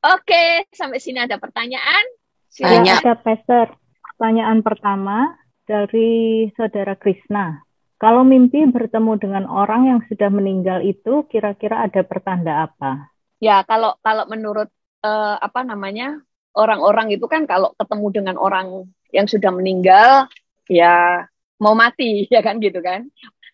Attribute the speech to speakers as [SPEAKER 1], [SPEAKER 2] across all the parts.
[SPEAKER 1] Oke, sampai sini ada pertanyaan?
[SPEAKER 2] Ya,
[SPEAKER 1] Silakan.
[SPEAKER 2] ada Pastor. Pertanyaan pertama dari Saudara Krishna. Kalau mimpi bertemu dengan orang yang sudah meninggal itu, kira-kira ada pertanda apa?
[SPEAKER 1] Ya, kalau kalau menurut apa namanya orang-orang itu kan kalau ketemu dengan orang yang sudah meninggal, ya mau mati, ya kan gitu kan.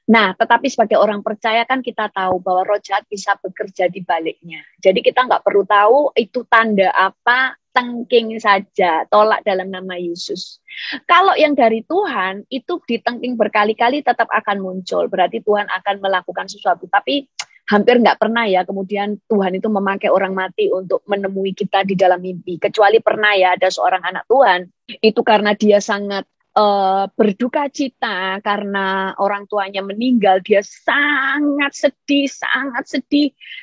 [SPEAKER 1] Nah, tetapi sebagai orang percaya kan kita tahu bahwa roh jahat bisa bekerja di baliknya. Jadi kita nggak perlu tahu itu tanda apa, tengking saja, tolak dalam nama Yesus. Kalau yang dari Tuhan, itu ditengking berkali-kali tetap akan muncul. Berarti Tuhan akan melakukan sesuatu. Tapi hampir nggak pernah ya kemudian Tuhan itu memakai orang mati untuk menemui kita di dalam mimpi. Kecuali pernah ya ada seorang anak Tuhan, itu karena dia sangat berduka cita karena orang tuanya meninggal, dia sangat sedih,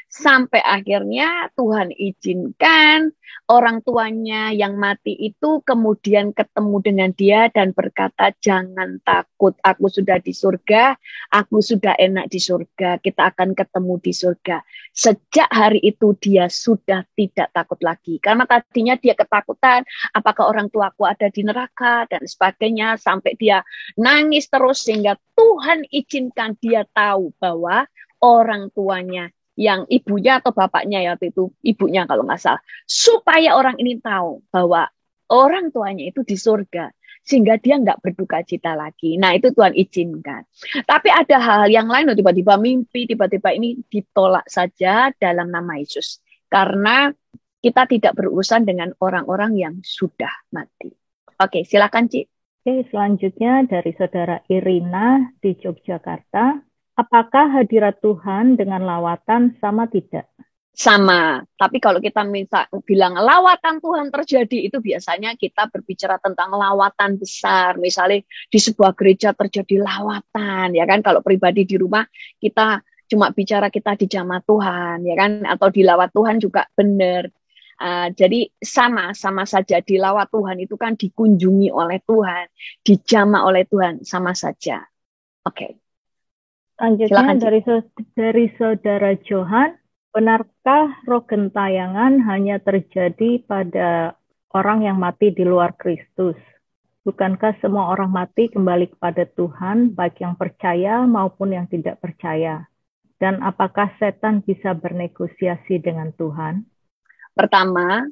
[SPEAKER 1] sampai akhirnya Tuhan izinkan orang tuanya yang mati itu kemudian ketemu dengan dia dan berkata, jangan takut, aku sudah di surga, aku sudah enak di surga, kita akan ketemu di surga. Sejak hari itu dia sudah tidak takut lagi, karena tadinya dia ketakutan, apakah orang tuaku ada di neraka dan sebagainya, sampai dia nangis terus sehingga Tuhan izinkan dia tahu bahwa orang tuanya yang ibunya atau bapaknya ya waktu itu ibunya kalau nggak salah, supaya orang ini tahu bahwa orang tuanya itu di surga sehingga dia nggak berduka cita lagi. Nah itu Tuhan izinkan. Tapi ada hal yang lain, tiba-tiba mimpi, tiba-tiba ini ditolak saja dalam nama Yesus. Karena kita tidak berurusan dengan orang-orang yang sudah mati. Oke, silakan Ci.
[SPEAKER 2] Oke, selanjutnya dari Saudara Irina di Yogyakarta. Apakah hadirat Tuhan dengan lawatan sama tidak?
[SPEAKER 1] Sama, tapi kalau kita bilang lawatan Tuhan terjadi, itu biasanya kita berbicara tentang lawatan besar. Misalnya di sebuah gereja terjadi lawatan, ya kan? Kalau pribadi di rumah kita cuma bicara kita di jamaah Tuhan, ya kan? Atau di lawat Tuhan juga benar. Jadi sama saja, di lawat Tuhan itu kan dikunjungi oleh Tuhan, dijamah oleh Tuhan, sama saja. Oke,
[SPEAKER 2] Selanjutnya
[SPEAKER 1] silakan Ci.
[SPEAKER 2] dari Saudara Johan, benarkah roh gentayangan hanya terjadi pada orang yang mati di luar Kristus? Bukankah semua orang mati kembali kepada Tuhan, baik yang percaya maupun yang tidak percaya? Dan apakah setan bisa bernegosiasi dengan Tuhan?
[SPEAKER 1] Pertama,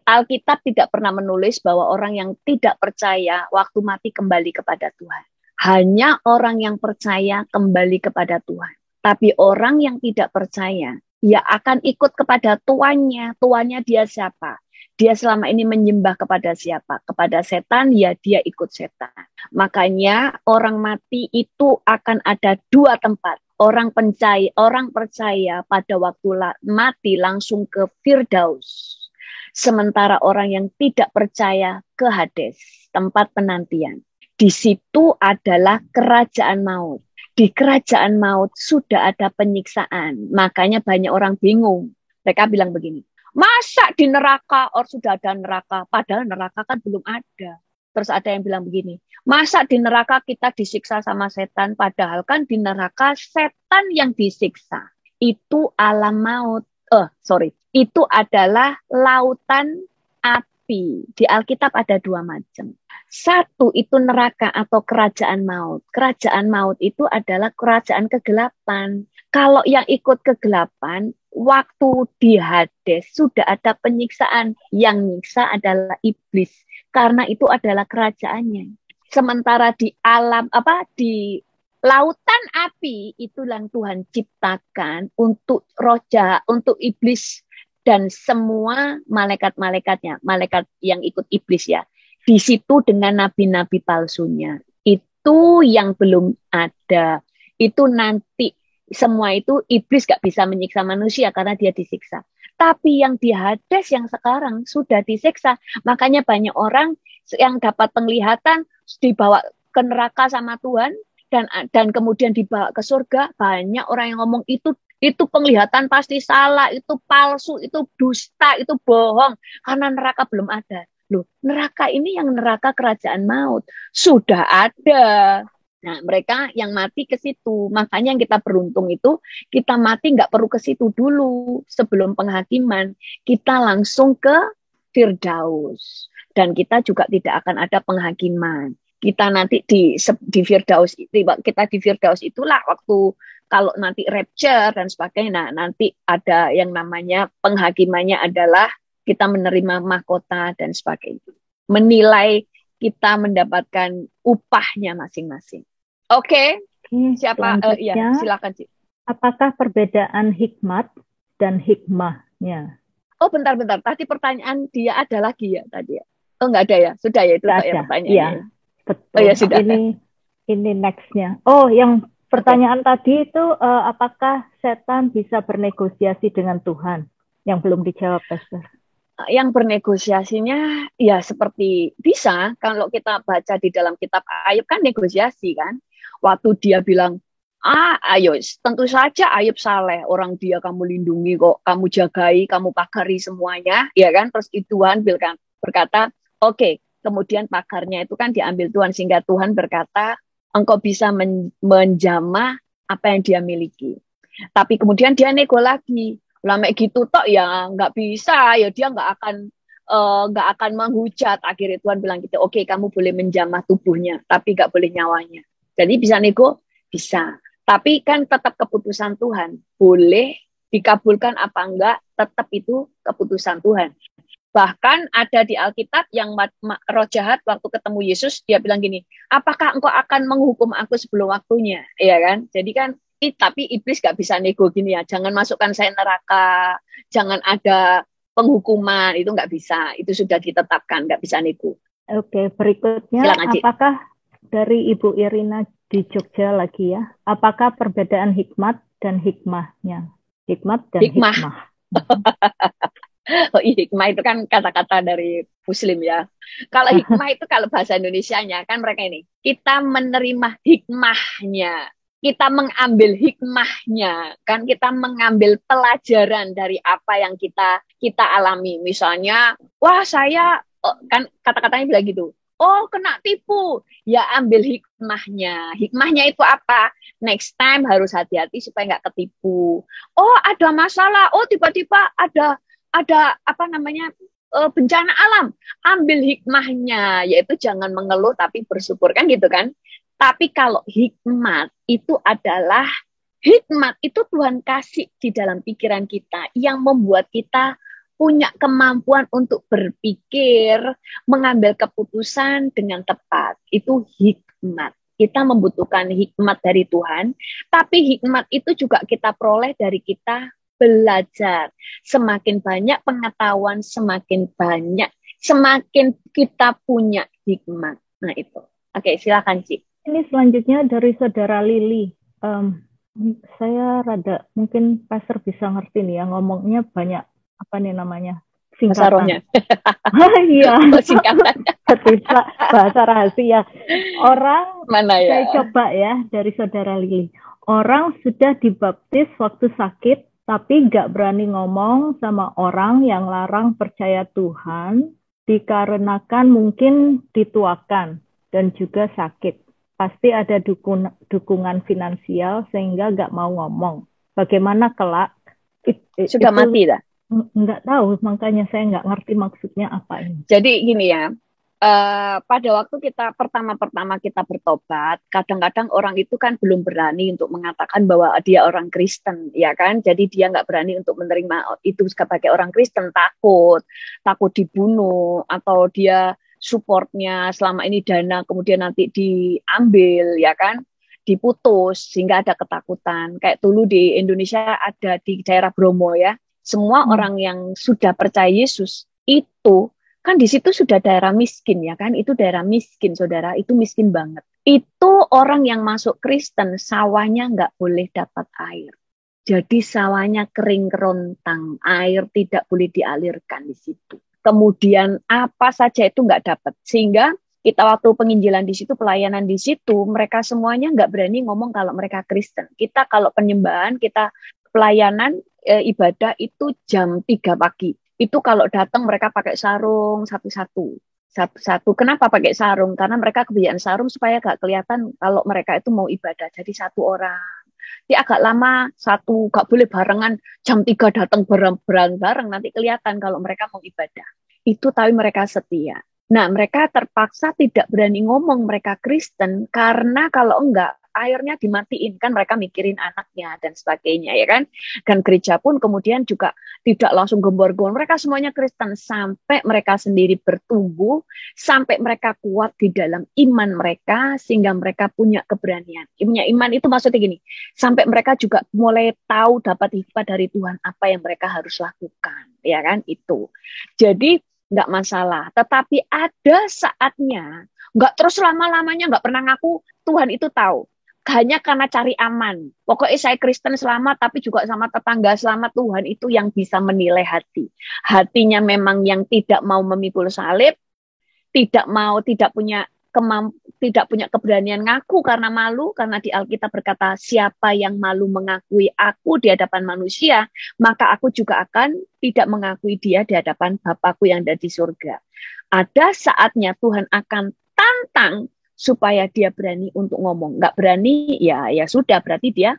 [SPEAKER 1] Alkitab tidak pernah menulis bahwa orang yang tidak percaya waktu mati kembali kepada Tuhan. Hanya orang yang percaya kembali kepada Tuhan. Tapi orang yang tidak percaya, ya akan ikut kepada tuannya. Tuannya dia siapa? Dia selama ini menyembah kepada siapa? Kepada setan, ya dia ikut setan. Makanya orang mati itu akan ada dua tempat. Orang percaya pada waktu mati langsung ke Firdaus. Sementara orang yang tidak percaya ke Hades, tempat penantian. Di situ adalah kerajaan maut. Di kerajaan maut sudah ada penyiksaan. Makanya banyak orang bingung. Mereka bilang begini, masa di neraka, or sudah ada neraka, padahal neraka kan belum ada. Terus ada yang bilang begini, masa di neraka kita disiksa sama setan, padahal kan di neraka setan yang disiksa. Itu alam maut. Itu adalah lautan api. Di Alkitab ada dua macam. Satu itu neraka atau kerajaan maut. Kerajaan maut itu adalah kerajaan kegelapan. Kalau yang ikut kegelapan, waktu di Hades sudah ada penyiksaan. Yang nyiksa adalah iblis. Karena itu adalah kerajaannya. Sementara di di lautan api itu yang Tuhan ciptakan untuk roja, untuk iblis dan semua malaikat-malaikatnya, malaikat yang ikut iblis ya. Di situ dengan nabi-nabi palsunya. Itu yang belum ada. Itu nanti semua itu iblis gak bisa menyiksa manusia karena dia disiksa. Tapi yang di Hades yang sekarang sudah disiksa. Makanya banyak orang yang dapat penglihatan dibawa ke neraka sama Tuhan dan kemudian dibawa ke surga. Banyak orang yang ngomong itu penglihatan pasti salah, itu palsu, itu dusta, itu bohong karena neraka belum ada. Loh, neraka ini yang neraka kerajaan maut sudah ada. Nah, mereka yang mati ke situ. Makanya yang kita beruntung itu, kita mati nggak perlu ke situ dulu. Sebelum penghakiman, kita langsung ke Firdaus. Dan kita juga tidak akan ada penghakiman. Kita nanti di Firdaus, kita di Firdaus itulah waktu kalau nanti rapture dan sebagainya. Nah, nanti ada yang namanya penghakimannya adalah kita menerima mahkota dan sebagainya. Menilai kita mendapatkan upahnya masing-masing. Oke, siapa? Ya, silakan Ci.
[SPEAKER 2] Apakah perbedaan hikmat dan hikmahnya?
[SPEAKER 1] Oh, bentar. Tadi pertanyaan dia ada lagi ya tadi ya. Oh, nggak ada ya? Sudah ya itu ya pertanyaannya.
[SPEAKER 2] Iya, betul.
[SPEAKER 1] Oh ya sudah.
[SPEAKER 2] Ini nextnya. Oh, yang pertanyaan tadi itu apakah setan bisa bernegosiasi dengan Tuhan? Yang belum dijawab, Pastor.
[SPEAKER 1] Yang bernegosiasinya ya seperti bisa kalau kita baca di dalam kitab Ayub kan negosiasi kan. Waktu dia bilang, ayo tentu saja Ayub saleh, orang dia kamu lindungi kok, kamu jagai, kamu pagari semuanya, ya kan. Terus Tuhan berkata, oke. Kemudian pagarnya itu kan diambil Tuhan, sehingga Tuhan berkata, engkau bisa menjamah apa yang dia miliki. Tapi kemudian dia nego lagi. Lama gitu tok ya nggak bisa, ya dia nggak akan menghujat. Akhirnya Tuhan bilang gitu, oke, kamu boleh menjamah tubuhnya, tapi nggak boleh nyawanya. Jadi bisa nego, bisa. Tapi kan tetap keputusan Tuhan. Boleh dikabulkan apa enggak, tetap itu keputusan Tuhan. Bahkan ada di Alkitab yang roh jahat waktu ketemu Yesus, dia bilang gini, apakah engkau akan menghukum aku sebelum waktunya? Iya kan? Jadi kan, tapi iblis gak bisa nego gini ya, jangan masukkan saya neraka, jangan ada penghukuman, itu gak bisa. Itu sudah ditetapkan, gak bisa nego.
[SPEAKER 2] Oke, berikutnya, silakan, apakah dari Ibu Irina di Jogja lagi ya, apakah perbedaan hikmat dan hikmahnya? Hikmat dan hikmah.
[SPEAKER 1] Oh, hikmah itu kan kata-kata dari Muslim ya. Kalau hikmah itu kalau bahasa Indonesianya kan mereka ini, kita menerima hikmahnya, kita mengambil hikmahnya, kan kita mengambil pelajaran dari apa yang kita alami. Misalnya, wah saya kan kata-katanya bilang gitu. Oh, kena tipu. Ya ambil hikmahnya. Hikmahnya itu apa? Next time harus hati-hati supaya nggak ketipu. Oh, ada masalah. Oh, tiba-tiba ada apa namanya bencana alam. Ambil hikmahnya, yaitu jangan mengeluh tapi bersyukur, kan gitu kan. Tapi kalau hikmat itu Tuhan kasih di dalam pikiran kita yang membuat kita punya kemampuan untuk berpikir, mengambil keputusan dengan tepat. Itu hikmat. Kita membutuhkan hikmat dari Tuhan, tapi hikmat itu juga kita peroleh dari kita belajar. Semakin banyak pengetahuan, semakin kita punya hikmat. Nah itu. Oke, silakan Ci.
[SPEAKER 2] Ini selanjutnya dari Saudara Lili. Saya rada, mungkin Pastor bisa ngerti nih ya, ngomongnya banyak, apa nih namanya?
[SPEAKER 1] Singkatan.
[SPEAKER 2] Iya.
[SPEAKER 1] Singkatan.
[SPEAKER 2] Bahasa rahasia. Orang,
[SPEAKER 1] mana ya?
[SPEAKER 2] Saya coba ya, dari Saudara Lili. Orang sudah dibaptis waktu sakit, tapi nggak berani ngomong sama orang yang larang percaya Tuhan, dikarenakan mungkin dituakan dan juga sakit. Pasti ada dukungan finansial sehingga nggak mau ngomong. Bagaimana kelak?
[SPEAKER 1] Sudah mati dah?
[SPEAKER 2] Nggak tahu, makanya saya nggak ngerti maksudnya apa ini.
[SPEAKER 1] Jadi gini ya, pada waktu kita pertama kita bertobat, kadang-kadang orang itu kan belum berani untuk mengatakan bahwa dia orang Kristen, ya kan? Jadi dia nggak berani untuk menerima itu sebagai orang Kristen, takut dibunuh, atau dia supportnya selama ini dana kemudian nanti diambil, ya kan? Diputus, sehingga ada ketakutan. Kayak dulu di Indonesia ada di daerah Bromo ya, semua orang yang sudah percaya Yesus itu kan di situ sudah daerah miskin, ya kan? Itu daerah miskin, saudara. Itu miskin banget. Itu orang yang masuk Kristen, sawahnya nggak boleh dapat air. Jadi sawahnya kering kerontang, air tidak boleh dialirkan di situ. Kemudian apa saja itu nggak dapat. Sehingga kita waktu penginjilan di situ, pelayanan di situ, mereka semuanya nggak berani ngomong kalau mereka Kristen. Kita kalau penyembahan, kita pelayanan ibadah itu jam 3 pagi. Itu kalau datang mereka pakai sarung satu-satu. Satu-satu. Kenapa pakai sarung? Karena mereka kebiasaan sarung supaya gak kelihatan kalau mereka itu mau ibadah. Jadi satu orang. Dia agak lama, satu, gak boleh barengan, jam 3 datang bareng-bareng, nanti kelihatan kalau mereka mau ibadah. Itu tapi mereka setia. Nah, mereka terpaksa tidak berani ngomong mereka Kristen, karena kalau enggak, akhirnya dimatiin. Kan mereka mikirin anaknya dan sebagainya, ya kan? Dan gereja pun kemudian juga tidak langsung gembor-gembor. Mereka semuanya Kristen sampai mereka sendiri bertumbuh, sampai mereka kuat di dalam iman mereka, sehingga mereka punya keberanian. Punya iman itu maksudnya gini, sampai mereka juga mulai tahu dapat hikmat dari Tuhan apa yang mereka harus lakukan, ya kan? Itu. Jadi nggak masalah. Tetapi ada saatnya, nggak terus lama-lamanya nggak pernah ngaku, Tuhan itu tahu. Hanya karena cari aman. Pokoknya saya Kristen selamat, tapi juga sama tetangga selamat. Tuhan itu yang bisa menilai hati. Hatinya memang yang tidak mau memikul salib, tidak punya keberanian ngaku karena malu, karena di Alkitab berkata, siapa yang malu mengakui aku di hadapan manusia, maka aku juga akan tidak mengakui dia di hadapan Bapakku yang ada di surga. Ada saatnya Tuhan akan tantang supaya dia berani untuk ngomong. Nggak berani, ya sudah, berarti dia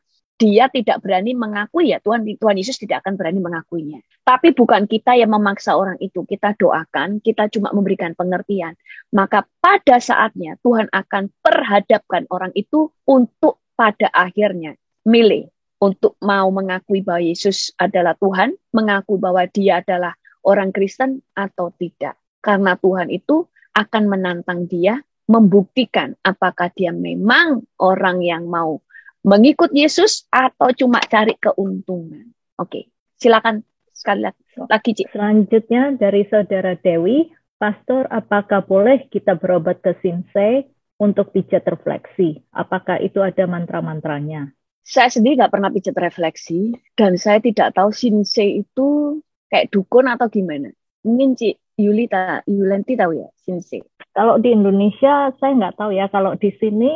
[SPEAKER 1] tidak berani mengakui, ya Tuhan Yesus tidak akan berani mengakuinya. Tapi bukan kita yang memaksa orang itu, kita doakan, kita cuma memberikan pengertian. Maka pada saatnya Tuhan akan perhadapkan orang itu untuk pada akhirnya milih untuk mau mengakui bahwa Yesus adalah Tuhan, mengakui bahwa dia adalah orang Kristen atau tidak. Karena Tuhan itu akan menantang dia, membuktikan apakah dia memang orang yang mau mengikut Yesus atau cuma cari keuntungan. Oke, silakan sekali lagi, Cik.
[SPEAKER 2] Selanjutnya dari Saudara Dewi, Pastor, apakah boleh kita berobat ke Shinsei untuk pijat refleksi? Apakah itu ada mantra-mantranya?
[SPEAKER 1] Saya sendiri nggak pernah pijat refleksi, dan saya tidak tahu Shinsei itu kayak dukun atau gimana. Mungkin Cik Yulianti tahu ya, Shinsei.
[SPEAKER 2] Kalau di Indonesia, saya nggak tahu ya. Kalau di sini,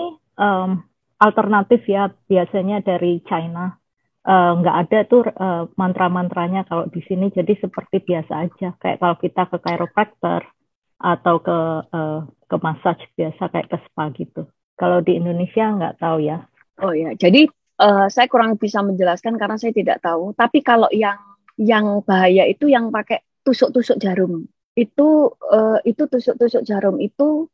[SPEAKER 2] alternatif ya, biasanya dari China. Nggak ada tuh mantra-mantranya kalau di sini, jadi seperti biasa aja. Kayak kalau kita ke chiropractor atau ke massage biasa, kayak ke spa gitu. Kalau di Indonesia nggak tahu ya.
[SPEAKER 1] Oh ya, jadi saya kurang bisa menjelaskan karena saya tidak tahu. Tapi kalau yang bahaya itu yang pakai tusuk-tusuk jarum. Itu tusuk-tusuk jarum itu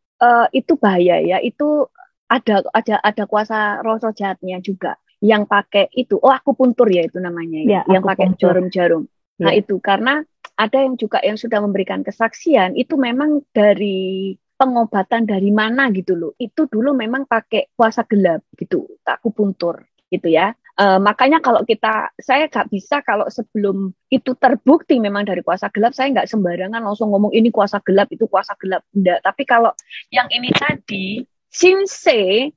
[SPEAKER 1] bahaya ya. Itu ada kuasa roh jahatnya juga yang pakai itu. Oh, akupuntur ya itu namanya ya, yang pakai jarum-jarum. Nah, itu karena ada yang juga yang sudah memberikan kesaksian itu memang dari pengobatan dari mana gitu loh. Itu dulu memang pakai kuasa gelap gitu, akupuntur gitu ya. Makanya kalau saya nggak bisa kalau sebelum itu terbukti memang dari kuasa gelap, saya nggak sembarangan langsung ngomong ini kuasa gelap, itu kuasa gelap. Enggak. Tapi kalau yang ini tadi, Shinsei,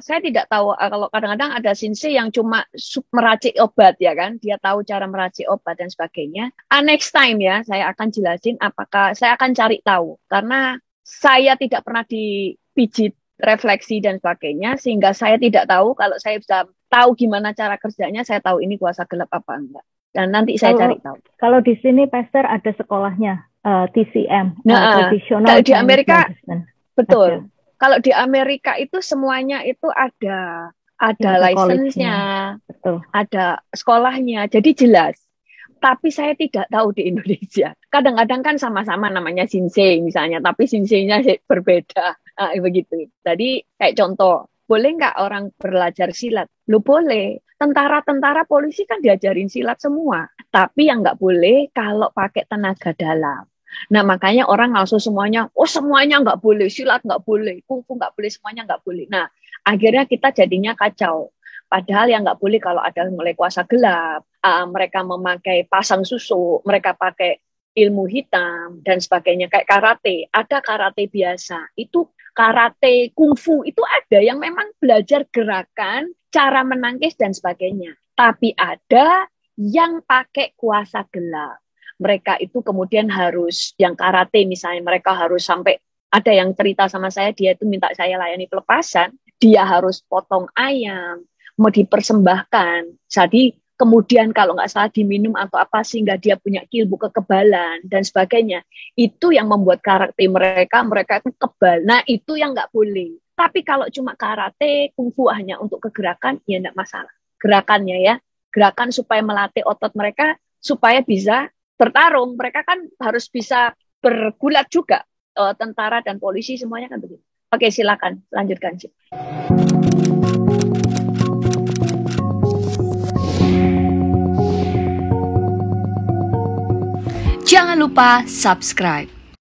[SPEAKER 1] saya tidak tahu kalau kadang-kadang ada Shinsei yang cuma meracik obat ya kan, dia tahu cara meracik obat dan sebagainya. Next time ya, saya akan jelasin apakah saya akan cari tahu karena saya tidak pernah dipijit refleksi dan sebagainya, sehingga saya tidak tahu. Kalau saya bisa tahu gimana cara kerjanya, saya tahu ini kuasa gelap apa enggak. Dan nanti saya cari tahu.
[SPEAKER 2] Kalau di sini Pastor ada sekolahnya, TCM,
[SPEAKER 1] tradisional di Amerika, betul. Ada. Kalau di Amerika itu semuanya itu ada license-nya, ada sekolahnya, jadi jelas. Tapi saya tidak tahu di Indonesia. Kadang-kadang kan sama-sama namanya Shinsei misalnya, tapi Shinsei-nya berbeda. Begitu. Jadi kayak contoh, boleh nggak orang belajar silat? Lu boleh. Tentara-tentara polisi kan diajarin silat semua. Tapi yang nggak boleh kalau pakai tenaga dalam. Nah, makanya orang langsung semuanya nggak boleh, silat nggak boleh, kungfu nggak boleh, semuanya nggak boleh. Nah, akhirnya kita jadinya kacau. Padahal yang nggak boleh kalau ada mulai kuasa gelap, mereka memakai pasang susuk, mereka pakai ilmu hitam, dan sebagainya. Kayak karate, ada karate biasa. Itu karate kungfu, itu ada yang memang belajar gerakan, cara menangkis, dan sebagainya. Tapi ada yang pakai kuasa gelap. Mereka itu kemudian harus, yang karate misalnya, mereka harus sampai, ada yang cerita sama saya, dia itu minta saya layani pelepasan, dia harus potong ayam, mau dipersembahkan. Jadi kemudian kalau nggak salah diminum atau apa sehingga dia punya ilmu kekebalan dan sebagainya, itu yang membuat karakter mereka itu kebal. Nah itu yang nggak boleh. Tapi kalau cuma karate, kungfu hanya untuk kegerakan, ya nggak masalah. Gerakannya ya, gerakan supaya melatih otot mereka supaya bisa bertarung. Mereka kan harus bisa bergulat juga. Tentara dan polisi semuanya kan begitu. Oke, silakan lanjutkan sih.
[SPEAKER 3] Jangan lupa subscribe.